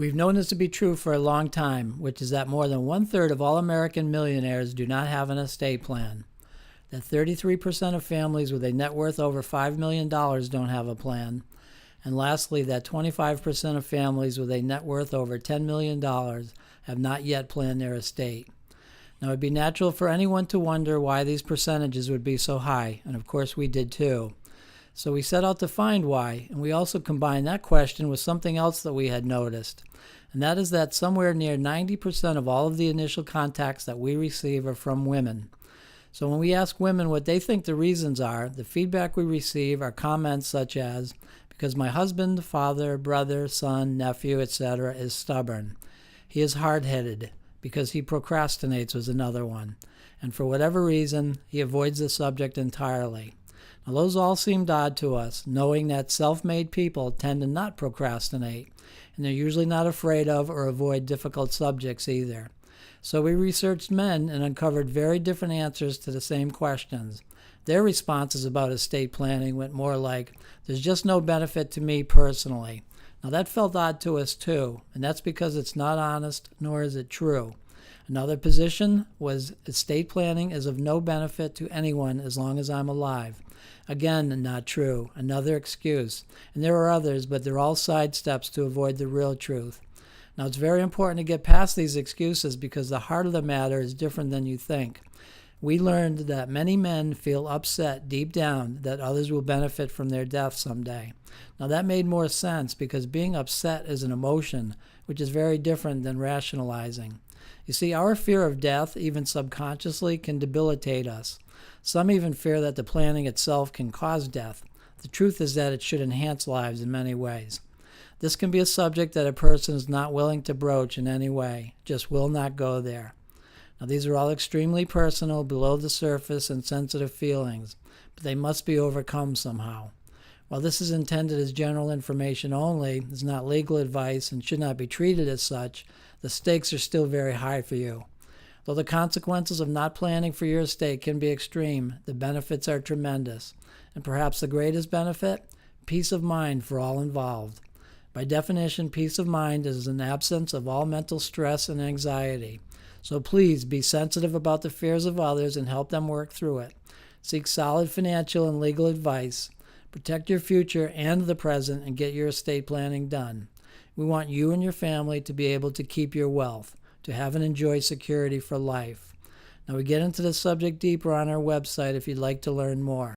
We've known this to be true for a long time, which is that more than 1/3 of all American millionaires do not have an estate plan, that 33% of families with a net worth over $5 million don't have a plan, and lastly, that 25% of families with a net worth over $10 million have not yet planned their estate. Now, it would be natural for anyone to wonder why these percentages would be so high, and of course we did too. So we set out to find why, and we also combined that question with something else that we had noticed, and that is that somewhere near 90% of all of the initial contacts that we receive are from women. So when we ask women what they think the reasons are, the feedback we receive are comments such as, because my husband, father, brother, son, nephew, etc. is stubborn. He is hard-headed. Because he procrastinates was another one. And for whatever reason, he avoids the subject entirely. Now, those all seemed odd to us, knowing that self-made people tend to not procrastinate, and they're usually not afraid of or avoid difficult subjects either. So we researched men and uncovered very different answers to the same questions. Their responses about estate planning went more like, there's just no benefit to me personally. Now that felt odd to us too, and that's because it's not honest, nor is it true. Another position was estate planning is of no benefit to anyone as long as I'm alive. Again, not true. Another excuse. And there are others, but they're all sidesteps to avoid the real truth. Now it's very important to get past these excuses because the heart of the matter is different than you think. We learned that many men feel upset deep down that others will benefit from their death someday. Now that made more sense because being upset is an emotion, which is very different than rationalizing. You see, our fear of death, even subconsciously, can debilitate us. Some even fear that the planning itself can cause death. The truth is that it should enhance lives in many ways. This can be a subject that a person is not willing to broach in any way, just will not go there. Now, these are all extremely personal, below the surface, and sensitive feelings, but they must be overcome somehow. While this is intended as general information only, it's not legal advice and should not be treated as such, the stakes are still very high for you. Though the consequences of not planning for your estate can be extreme, the benefits are tremendous. And perhaps the greatest benefit? Peace of mind for all involved. By definition, peace of mind is an absence of all mental stress and anxiety. So please be sensitive about the fears of others and help them work through it. Seek solid financial and legal advice. Protect your future and the present and get your estate planning done. We want you and your family to be able to keep your wealth, to have and enjoy security for life. Now we get into the subject deeper on our website if you'd like to learn more.